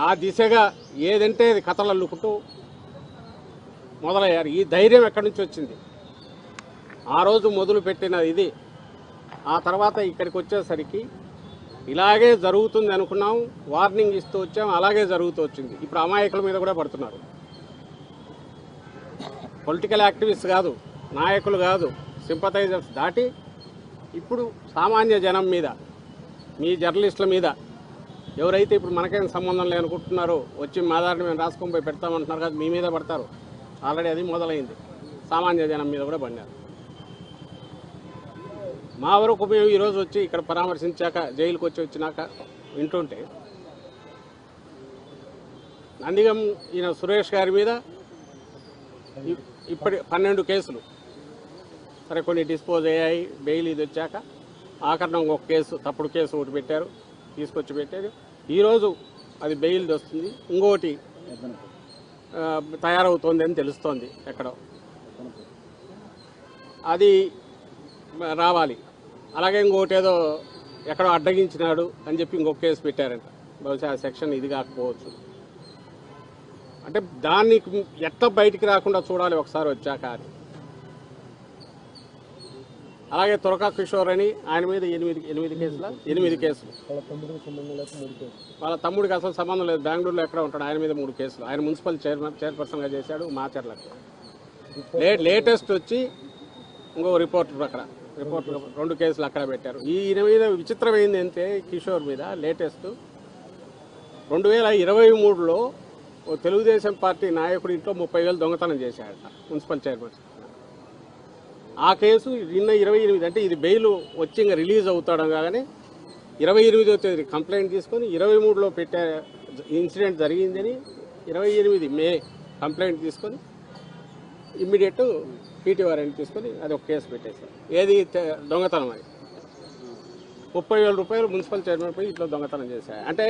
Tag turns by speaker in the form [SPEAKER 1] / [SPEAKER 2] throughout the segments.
[SPEAKER 1] ఆ దిశగా ఏదంటే అది కథలు అల్లుకుంటూ మొదలయ్యారు. ఈ ధైర్యం ఎక్కడి నుంచి వచ్చింది? ఆ రోజు మొదలుపెట్టిన ఇది ఆ తర్వాత ఇక్కడికి వచ్చేసరికి ఇలాగే జరుగుతుంది అనుకున్నాం, వార్నింగ్ ఇస్తూ వచ్చాం, అలాగే జరుగుతూ వచ్చింది. ఇప్పుడు అమాయకుల మీద కూడా పడుతున్నారు. పొలిటికల్ యాక్టివిస్ట్ కాదు, నాయకులు కాదు, సింపథైజర్స్ దాటి ఇప్పుడు సామాన్య జనం మీద, మీ జర్నలిస్టుల మీద ఎవరైతే ఇప్పుడు మనకేం సంబంధం లేనుకుంటున్నారో వచ్చి మా దారిని మేము రాసుకొని పోయి పెడతామంటున్నారు కదా, మీ మీద పడతారు. ఆల్రెడీ అది మొదలైంది. సామాన్య జనం మీద కూడా పడినారు. మా వరకు మేము ఈరోజు వచ్చి ఇక్కడ పరామర్శించాక జైలుకి వచ్చినాక వింటుంటే నందిగం ఈయన సురేష్ గారి మీద ఇప్పటి 12 కేసులు, సరే కొన్ని డిస్పోజ్ అయ్యాయి, బెయిల్ ఇది వచ్చాక ఆఖరణ ఒక కేసు, తప్పుడు కేసు ఒకటి పెట్టారు, తీసుకొచ్చి పెట్టారు. ఈరోజు అది బెయిల్ వస్తుంది, ఇంకోటి తయారవుతోంది అని తెలుస్తోంది ఎక్కడో, అది రావాలి. అలాగే ఇంకోటి ఏదో ఎక్కడో అడ్డగించినాడు అని చెప్పి ఇంకొక కేసు పెట్టారంట. బహుశా ఆ సెక్షన్ ఇది కాకపోవచ్చు. అంటే దాన్ని ఎట్లా బయటికి రాకుండా చూడాలి ఒకసారి వచ్చాక అని. అలాగే తురకా కిషోర్ అని ఆయన మీద 8 కేసులు. వాళ్ళ తమ్ముడికి అసలు సంబంధం లేదు, బెంగళూరులో ఎక్కడ ఉంటాడు, ఆయన మీద 3 కేసులు. ఆయన మున్సిపల్ చైర్పర్సన్గా చేశాడు మాచర్లకు. లేటెస్ట్ వచ్చి ఇంకో రిపోర్టర్ 2 కేసులు అక్కడ పెట్టారు. ఈయన మీద విచిత్రమైంది అంటే కిషోర్ మీద లేటెస్ట్ 2023లో ఓ తెలుగుదేశం పార్టీ నాయకుడి ఇంట్లో 30,000 దొంగతనం చేశాడట మున్సిపల్ చైర్పర్సన్. ఆ కేసు నిన్న 28, అంటే ఇది బెయిల్ వచ్చి ఇంకా రిలీజ్ అవుతాడు కానీ 28వ తేదీ కంప్లైంట్ తీసుకొని 23లో పెట్టే ఇన్సిడెంట్ జరిగిందని 28 మే కంప్లైంట్ తీసుకొని ఇమ్మీడియట్ పీటీ వారెంట్ తీసుకొని అది ఒక కేసు పెట్టేశారు. ఏది దొంగతనం అని 30,000 రూపాయలు మున్సిపల్ చైర్మన్ పోయి ఇట్లా దొంగతనం చేశారు. అంటే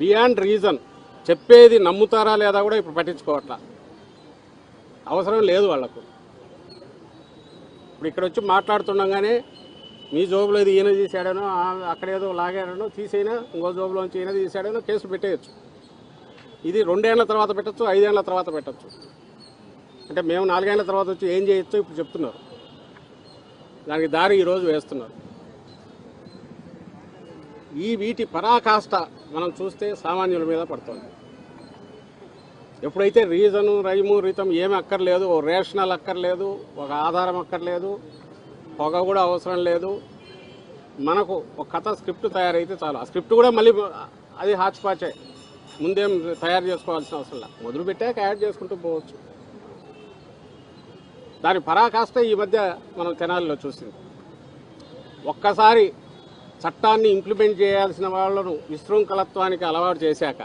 [SPEAKER 1] బియాండ్ రీజన్, చెప్పేది నమ్ముతారా లేదా కూడా ఇప్పుడు పట్టించుకోవట్లా, అవసరం లేదు వాళ్లకు. ఇప్పుడు ఇక్కడ వచ్చి మాట్లాడుతుండగానే మీ జోబులో ఇది ఈయన తీసాడనో, అక్కడేదో లాగాడనో తీసైనా ఇంకో జోబులోంచి ఈయన తీసాడనో కేసు పెట్టేయచ్చు. ఇది 2 ఏళ్ల తర్వాత పెట్టచ్చు, 5 ఏళ్ల తర్వాత పెట్టచ్చు. అంటే మేము 4 ఏళ్ల తర్వాత వచ్చి ఏం చేయొచ్చో ఇప్పుడు చెప్తున్నారు. దానికి దారి ఈరోజు వేస్తున్నారు. వీటి పరాకాష్ట మనం చూస్తే సామాన్యుల మీద పడుతుంది. ఎప్పుడైతే రీజను, రైము, రీతం ఏమి అక్కర్లేదు, ఓ రేషనల్ అక్కర్లేదు, ఒక ఆధారం అక్కర్లేదు, పొగ కూడా అవసరం లేదు, మనకు ఒక కథ స్క్రిప్ట్ తయారైతే చాలు. ఆ స్క్రిప్ట్ కూడా మళ్ళీ అది హాచ్పాచే, ముందేం తయారు చేసుకోవాల్సిన అవసరం లేదు, మొదలు పెట్టాక యాడ్ చేసుకుంటూ పోవచ్చు. దాని పరాకాష్ట ఈ మధ్య మనం తెనాలిలో చూసింది. ఒక్కసారి చట్టాన్ని ఇంప్లిమెంట్ చేయాల్సిన వాళ్ళను విశృంఖలత్వానికి అలవాటు చేశాక,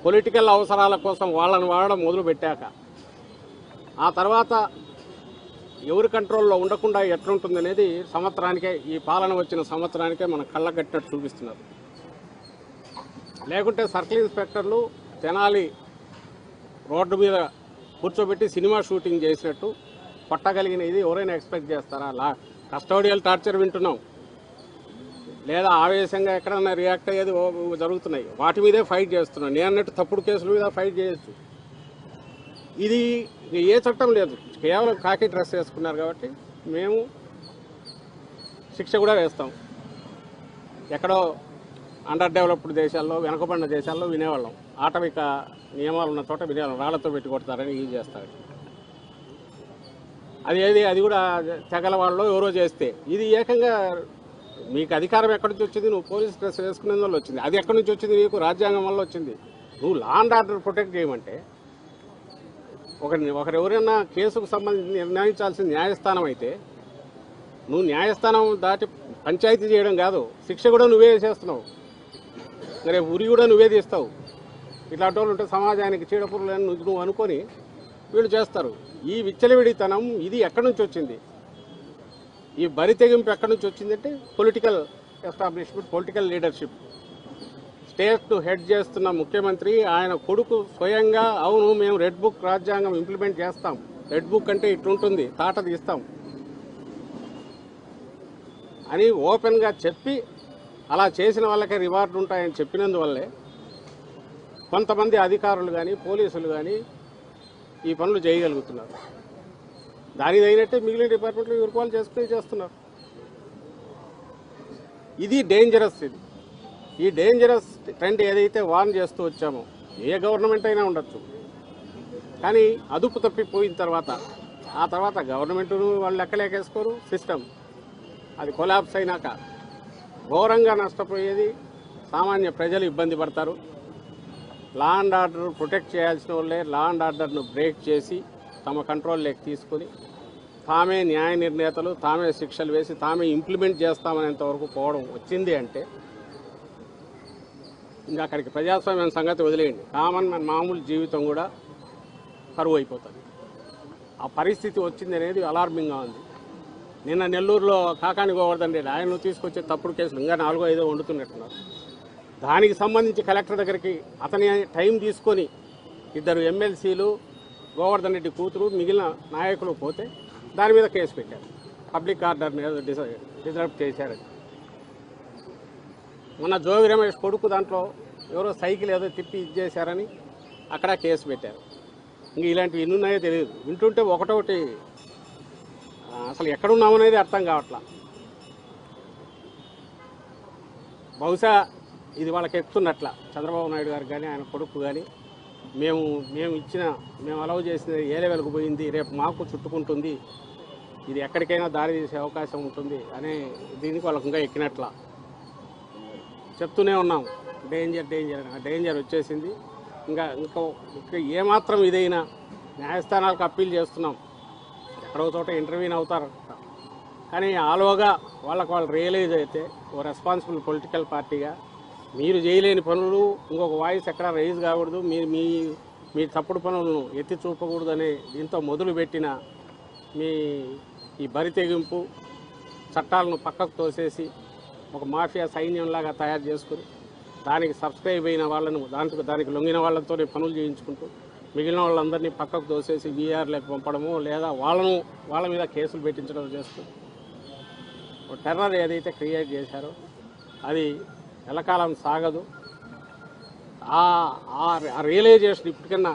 [SPEAKER 1] పొలిటికల్ అవసరాల కోసం వాళ్ళని వాడడం మొదలుపెట్టాక, ఆ తర్వాత ఎవరి కంట్రోల్లో ఉండకుండా ఎట్లుంటుందనేది సంవత్సరానికే, ఈ పాలన వచ్చిన సంవత్సరానికే మన కళ్ళగట్టినట్టు చూపిస్తున్నారు. లేకుంటే సర్కిల్ ఇన్స్పెక్టర్లు తెనాలి రోడ్డు మీద కూర్చోబెట్టి సినిమా షూటింగ్ చేసినట్టు కొట్టగలిగిన ఇది ఎవరైనా ఎక్స్పెక్ట్ చేస్తారా? కస్టోడియల్ టార్చర్ వింటున్నాం, లేదా ఆవేశంగా ఎక్కడన్నా రియాక్ట్ అయ్యేది జరుగుతున్నాయి, వాటి మీదే ఫైట్ చేస్తున్నాం. నేను అన్నట్టు తప్పుడు కేసుల మీద ఫైట్ చేయొచ్చు. ఇది ఏ చట్టం లేదు, కేవలం కాకి డ్రెస్ వేసుకున్నారు కాబట్టి మేము శిక్ష కూడా వేస్తాం. ఎక్కడో అండర్ డెవలప్డ్ దేశాల్లో, వెనకబడిన దేశాల్లో వినేవాళ్ళం, ఆటవిక నియమాలు ఉన్న చోట వినేవాళ్ళం, రాళ్లతో పెట్టి కొడతారని ఇది చేస్తారు. అది కూడా తెగల వాళ్ళు ఎవరో చేస్తే, ఇది ఏకంగా మీకు అధికారం ఎక్కడి నుంచి వచ్చింది? నువ్వు పోలీస్ డ్రెస్ వేసుకునే వల్ల వచ్చింది. అది ఎక్కడి నుంచి వచ్చింది? నీకు రాజ్యాంగం వల్ల వచ్చింది. నువ్వు లా అండ్ ఆర్డర్ ప్రొటెక్ట్ చేయమంటే, ఒకరెవరైనా కేసుకు సంబంధించి నిర్ణయించాల్సిన న్యాయస్థానం అయితే, నువ్వు న్యాయస్థానం దాటి పంచాయతీ చేయడం కాదు, శిక్ష కూడా నువ్వే చేస్తున్నావు, రేపు ఉరి కూడా నువ్వే తీస్తావు. ఇట్లాంటి వాళ్ళు ఉంటే సమాజానికి చీడపురులని నువ్వు అనుకొని వీళ్ళు చేస్తారు. ఈ విచ్చలవిడితనం ఇది ఎక్కడి నుంచి వచ్చింది? ఈ బరి తెగింపు ఎక్కడి నుంచి వచ్చిందంటే పొలిటికల్ ఎస్టాబ్లిష్మెంట్, పొలిటికల్ లీడర్షిప్. స్టేట్ను హెడ్ చేస్తున్న ముఖ్యమంత్రి, ఆయన కొడుకు స్వయంగా అవును మేము రెడ్ బుక్ రాజ్యాంగం ఇంప్లిమెంట్ చేస్తాం, రెడ్ బుక్ అంటే ఇట్లుంటుంది, తాట తీస్తాం అని ఓపెన్గా చెప్పి, అలా చేసిన వాళ్ళకే రివార్డు ఉంటాయని చెప్పినందువల్లే కొంతమంది అధికారులు కానీ పోలీసులు కానీ ఈ పనులు చేయగలుగుతున్నారు. దానికి అయినట్టే మిగిలిన డిపార్ట్మెంట్లు యూర్పాలు చేస్తున్నారు. ఇది డేంజరస్. ఈ డేంజరస్ ట్రెండ్ ఏదైతే వార్న్ చేస్తూ వచ్చామో, ఏ గవర్నమెంట్ అయినా ఉండొచ్చు, కానీ అదుపు తప్పిపోయిన తర్వాత ఆ తర్వాత గవర్నమెంట్ను వాళ్ళు లెక్కలేకేసుకోరు. సిస్టమ్ అది కొలాప్స్ అయినాక ఘోరంగా నష్టపోయేది సామాన్య ప్రజలు ఇబ్బంది పడతారు. లా అండ్ ఆర్డర్ ప్రొటెక్ట్ చేయాల్సిన వాళ్ళే లా అండ్ ఆర్డర్ను బ్రేక్ చేసి తమ కంట్రోల్లోకి తీసుకొని తామే న్యాయ నిర్ణేతలు, తామే శిక్షలు వేసి తామే ఇంప్లిమెంట్ చేస్తామనేంత వరకు పోవడం వచ్చింది అంటే ఇంకా అక్కడికి ప్రజాస్వామ్యం సంగతి వదిలేయండి, కామన్ మామూలు జీవితం కూడా కరువు అయిపోతుంది. ఆ పరిస్థితి వచ్చింది అనేది అలార్మింగ్గా ఉంది. నిన్న నెల్లూరులో కాకాని గోవర్ధన్ రెడ్డి ఆయన్ను తీసుకొచ్చే తప్పుడు కేసులు ఇంకా 4-5 వండుతున్నట్టున్నారు. దానికి సంబంధించి కలెక్టర్ దగ్గరికి అతని టైం తీసుకొని 2 ఎమ్మెల్సీలు, గోవర్ధన్ రెడ్డి కూతురు, మిగిలిన నాయకులు పోతే దాని మీద కేసు పెట్టారు. పబ్లిక్ ఆర్డర్ని డిజర్వ్ చేశారని. మొన్న జోగి రమేష్ కొడుకు దాంట్లో ఎవరో సైకిల్ ఏదో తిప్పి ఇచ్చేశారని అక్కడ కేసు పెట్టారు. ఇంక ఇలాంటివి ఎన్ని ఉన్నాయో తెలియదు. వింటుంటే ఒకటొకటి అసలు ఎక్కడున్నామనేది అర్థం కావట్లా. బహుశా ఇది వాళ్ళకి ఎక్కుతున్నట్ల చంద్రబాబు నాయుడు గారు కానీ ఆయన కొడుకు కానీ మేము అలౌ చేసిన ఏ లెవెల్కు పోయింది, రేపు మాకు చుట్టుకుంటుంది, ఇది ఎక్కడికైనా దారి తీసే అవకాశం ఉంటుంది అనే దీనికి వాళ్ళకు ఇంకా ఎక్కినట్ల చెప్తూనే ఉన్నాం. డేంజర్ వచ్చేసింది. ఇంకా ఏమాత్రం ఇదైనా న్యాయస్థానాలకు అప్పీల్ చేస్తున్నాం. ఎక్కడో చోట ఇంటర్వ్యూని అవుతారు, కానీ ఆలోగా వాళ్ళు రియలైజ్ అయితే ఓ రెస్పాన్సిబుల్ పొలిటికల్ పార్టీగా మీరు చేయలేని పనులు ఇంకొక వాయిస్ ఎక్కడ రైజ్ కాకూడదు, మీ తప్పుడు పనులను ఎత్తి చూపకూడదు అనే దీంతో మొదలుపెట్టిన ఈ బరి తెగింపు చట్టాలను పక్కకు తోసేసి ఒక మాఫియా సైన్యంలాగా తయారు చేసుకుని దానికి సబ్స్క్రైబ్ అయిన వాళ్ళను దానికి లొంగిన వాళ్ళతోనే పనులు చేయించుకుంటూ మిగిలిన వాళ్ళందరినీ పక్కకు తోసేసి వీఆర్లకు పంపడము లేదా వాళ్ళ మీద కేసులు పెట్టించడం చేస్తూ టెర్రర్ ఏదైతే క్రియేట్ చేశారో అది ఎల్లకాలం సాగదు. ఆ రియలైజేషన్ ఇప్పటికన్నా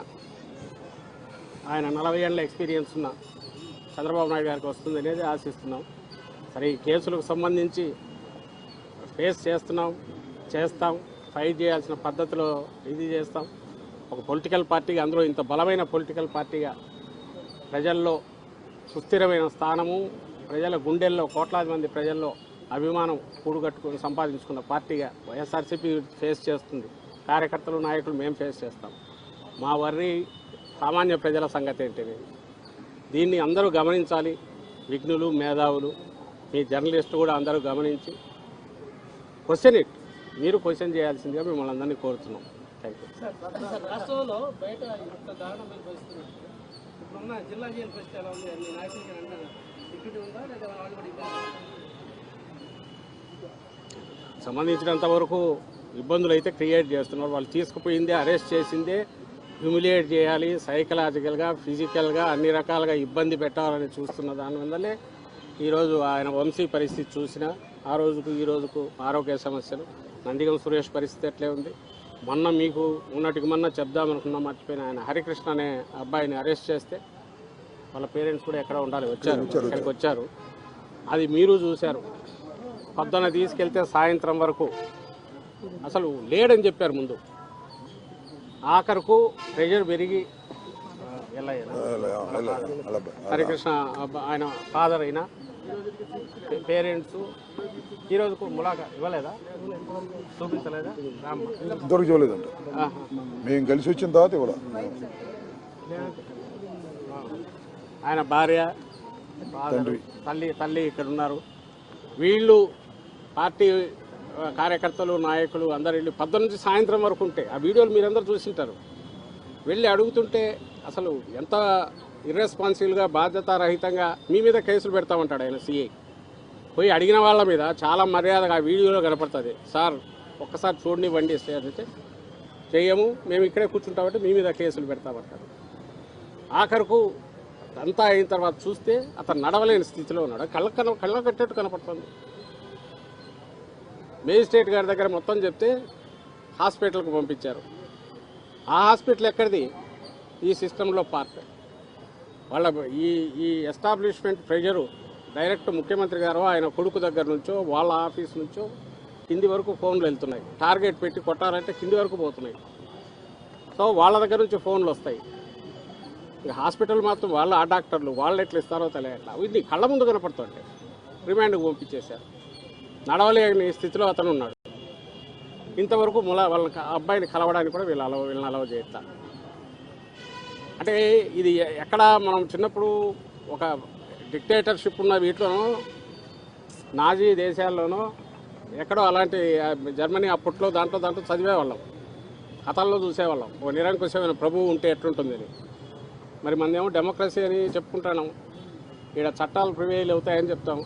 [SPEAKER 1] ఆయన 40 ఏళ్ళ ఎక్స్పీరియన్స్ ఉన్న చంద్రబాబు నాయుడు గారికి వస్తుంది అనేది ఆశిస్తున్నాం. సరే, ఈ కేసులకు సంబంధించి ఫేస్ చేస్తాం, ఫైట్ చేయాల్సిన పద్ధతిలో ఇది చేస్తాం. ఒక పొలిటికల్ పార్టీగా, అందులో ఇంత బలమైన పొలిటికల్ పార్టీగా ప్రజల్లో సుస్థిరమైన స్థానము, ప్రజల గుండెల్లో కోట్లాది మంది ప్రజల్లో అభిమానం కూడుగట్టుకుని సంపాదించుకున్న పార్టీగా వైఎస్ఆర్సీపీ ఫేస్ చేస్తుంది. కార్యకర్తలు, నాయకులు మేము ఫేస్ చేస్తాం. మా వర్రీ సామాన్య ప్రజల సంగతి ఏంటిది? దీన్ని అందరూ గమనించాలి. విఘ్నులు, మేధావులు, మీ జర్నలిస్టు కూడా అందరూ గమనించి మీరు క్వశ్చన్ చేయాల్సిందిగా మిమ్మల్ని అందరినీ కోరుతున్నాం. Thank you. రాష్ట్రంలో బయట ఇంత దారుణమైన పరిస్థితి ఇప్పుడున్న జిల్లా జైలు పరిస్థితి ఎలా ఉంది? మీ నాయకులకి డిగ్యూటీ ఉందా లేదా వాళ్ళు కూడా సంబంధించినంత వరకు ఇబ్బందులు అయితే క్రియేట్ చేస్తున్నారు. వాళ్ళు తీసుకుపోయిందే, అరెస్ట్ చేసిందే హ్యూమిలియేట్ చేయాలి, సైకలాజికల్గా, ఫిజికల్గా అన్ని రకాలుగా ఇబ్బంది పెట్టాలని చూస్తున్న దానివల్లే ఈరోజు ఆయన వంశీ పరిస్థితి చూసినా ఆ రోజుకు ఈ రోజుకు ఆరోగ్య సమస్యలు, నందిగం సురేష్ పరిస్థితి ఎట్లే ఉంది. మొన్న మీకు మొన్న చెప్దామనుకున్నా మర్చిపోయిన ఆయన హరికృష్ణ అనే అబ్బాయిని అరెస్ట్ చేస్తే వాళ్ళ పేరెంట్స్ కూడా ఎక్కడ ఉండాలి ఇక్కడికి వచ్చారు. అది మీరు చూశారు. పొద్దున తీసుకెళ్తే సాయంత్రం వరకు అసలు లేడని చెప్పారు. ముందు ఆఖరుకు ప్రెషర్ పెరిగి హరికృష్ణ ఆయన ఫాదర్ అయినా పేరెంట్స్ ఈ రోజుకు ములాగా ఇవ్వలేదా, చూపించలేదా?
[SPEAKER 2] దొరకలేదంట. మేము కలిసి వచ్చిన తర్వాత కూడా
[SPEAKER 1] ఆయన భార్య, తల్లి ఇక్కడ ఉన్నారు. వీళ్ళు పార్టీ కార్యకర్తలు, నాయకులు అందరు వెళ్ళి పొద్దున్న నుంచి సాయంత్రం వరకు ఉంటే ఆ వీడియోలు మీరందరూ చూసింటారు. వెళ్ళి అడుగుతుంటే అసలు ఎంత ఇర్రెస్పాన్సిబుల్గా, బాధ్యతారహితంగా మీ మీద కేసులు పెడతామంటాడు ఆయన సిఐ. పోయి అడిగిన వాళ్ళ మీద చాలా మర్యాదగా ఆ వీడియోలో కనపడుతుంది. సార్ ఒక్కసారి చూడనివ్వండి అంటే చేయము, మేము ఇక్కడే కూర్చుంటామంటే మీ మీద కేసులు పెడతామంటారు. ఆఖరుకు అంతా అయిన తర్వాత చూస్తే అతను నడవలేని స్థితిలో ఉన్నాడు. కళ్ళ కట్టేట్టు కనపడుతుంది. మేజిస్ట్రేట్ గారి దగ్గర మొత్తం చెప్తే హాస్పిటల్కి పంపించారు. ఆ హాస్పిటల్ ఎక్కడిది? ఈ సిస్టంలో పార్ట్. వాళ్ళ ఈ ఎస్టాబ్లిష్మెంట్ ప్రెషరు డైరెక్ట్ ముఖ్యమంత్రి గారు ఆయన కొడుకు దగ్గర నుంచో వాళ్ళ ఆఫీస్ నుంచో కింది వరకు ఫోన్లు వెళ్తున్నాయి. టార్గెట్ పెట్టి కొట్టాలంటే కింది వరకు పోతున్నాయి. సో వాళ్ళ దగ్గర నుంచి ఫోన్లు వస్తాయి. ఇక హాస్పిటల్ మాత్రం వాళ్ళు ఆ డాక్టర్లు వాళ్ళు ఎట్లా ఇస్తారో తెలియట్లా. ఇది కళ్ళ ముందు కనపడుతుంటే రిమాండ్కి పంపించేశారు. నడవలేని స్థితిలో అతను ఉన్నాడు. ఇంతవరకు వాళ్ళ అబ్బాయిని కలవడానికి కూడా వీళ్ళని అలవ చేయట్లా. అంటే ఇది ఎక్కడ మనం చిన్నప్పుడు ఒక డిక్టేటర్షిప్ ఉన్న వీటిలోనో నాజీ దేశాల్లోనో ఎక్కడో అలాంటి జర్మనీ అప్పట్లో దాంట్లో చదివేవాళ్ళం, కథల్లో చూసేవాళ్ళం. ఓ నిరంకుశమైన ప్రభువు ఉంటే ఎట్లుంటుందని. మరి మనమేమో డెమోక్రసీ అని చెప్పుకుంటాను, ఇక్కడ చట్టాలు ప్రివేల్ అవుతాయని చెప్తాము.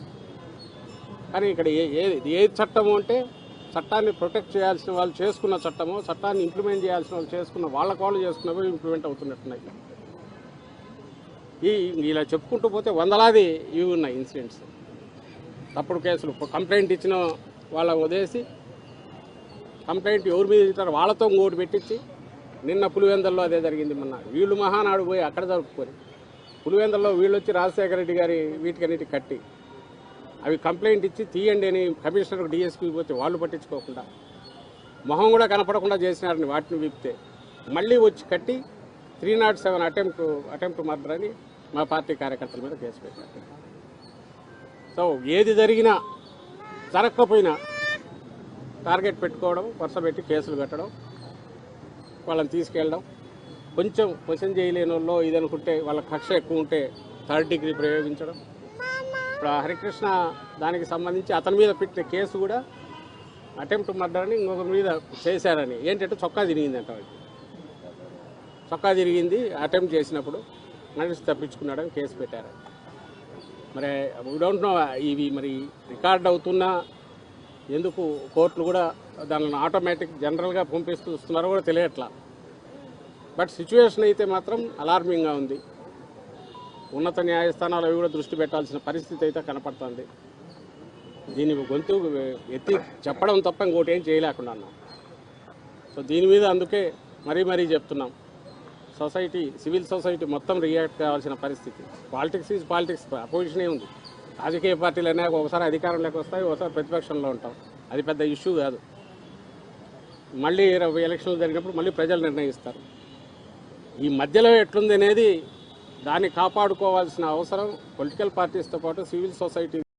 [SPEAKER 1] కానీ ఇక్కడ ఏ చట్టము అంటే చట్టాన్ని ప్రొటెక్ట్ చేయాల్సిన వాళ్ళు చేసుకున్న చట్టము, చట్టాన్ని ఇంప్లిమెంట్ చేయాల్సిన వాళ్ళు చేసుకున్న వాళ్ళ చేసుకున్నవి ఇంప్లిమెంట్ అవుతున్నట్టున్నాయి. ఇలా చెప్పుకుంటూ పోతే వందలాది ఇవి ఉన్నాయి ఇన్సిడెంట్స్. తప్పుడు కేసులు, కంప్లైంట్ ఇచ్చిన వాళ్ళ వదిలేసి కంప్లైంట్ ఎవరి మీద ఇచ్చారో వాళ్ళతో ఇంకోటి పెట్టించి, నిన్న పులివెందల్లో అదే జరిగింది. మొన్న వీళ్ళు మహానాడు పోయి అక్కడ జరుపుకొని పులివెందల్లో వీళ్ళు వచ్చి రాజశేఖర రెడ్డి గారి వీటికన్నిటి కట్టి అవి కంప్లైంట్ ఇచ్చి తీయండి అని కమిషనర్కి డిఎస్పీకి పోతే వాళ్ళు పట్టించుకోకుండా మొహం కూడా కనపడకుండా చేసినారని వాటిని విప్తే మళ్ళీ వచ్చి కట్టి 307 అటెంప్ట్ మర్డర్ అని మా పార్టీ కార్యకర్తల మీద కేసు పెట్టారు. సో ఏది జరిగినా జరగకపోయినా టార్గెట్ పెట్టుకోవడం, వరుస పెట్టి కేసులు కట్టడం, వాళ్ళని తీసుకెళ్ళడం, కొంచెం క్వశ్చన్ చేయలేని వాళ్ళు ఇది అనుకుంటే వాళ్ళ కక్ష ఎక్కువ ఉంటే 3rd డిగ్రీ ప్రయోగించడం. ఇప్పుడు హరికృష్ణ దానికి సంబంధించి అతని మీద పెట్టిన కేసు కూడా అటెంప్ట్ మర్డర్ అని ఇంకొక మీద చేశారని. ఏంటంటే చొక్కా తిరిగిందంట. వాళ్ళకి చొక్కా తిరిగింది అటెంప్ట్ చేసినప్పుడు, మనిషి తప్పించుకున్నాడని కేసు పెట్టారు. మరి వీ డోంట్ నో ఇవి మరి రికార్డ్ అవుతున్నా ఎందుకు కోర్టులు కూడా దానిని ఆటోమేటిక్ జనరల్గా పంపిస్తున్నారో కూడా తెలియట్లా. బట్ సిచ్యువేషన్ అయితే మాత్రం అలార్మింగ్గా ఉంది. ఉన్నత న్యాయస్థానాలు అవి కూడా దృష్టి పెట్టాల్సిన పరిస్థితి అయితే కనపడుతుంది. దీని గొంతు ఎత్తి చెప్పడం తప్ప ఇంకోటి ఏం చేయలేకుండా ఉన్నాం. సో దీని మీద అందుకే మరీ చెప్తున్నాం, సొసైటీ, సివిల్ సొసైటీ మొత్తం రియాక్ట్ కావాల్సిన పరిస్థితి. పాలిటిక్స్ ఈజ్ పాలిటిక్స్, అపోజిషనే ఉంది. రాజకీయ పార్టీలు అనేక ఒకసారి అధికారంలోకి వస్తాయి, ఒకసారి ప్రతిపక్షంలో ఉంటాం. అది పెద్ద ఇష్యూ కాదు. మళ్ళీ ఎలక్షన్లు జరిగినప్పుడు మళ్ళీ ప్రజలు నిర్ణయిస్తారు. ఈ మధ్యలో ఎట్లుంది అనేది దాన్ని కాపాడుకోవాల్సిన అవసరం పొలిటికల్ పార్టీస్తో పాటు సివిల్ సొసైటీ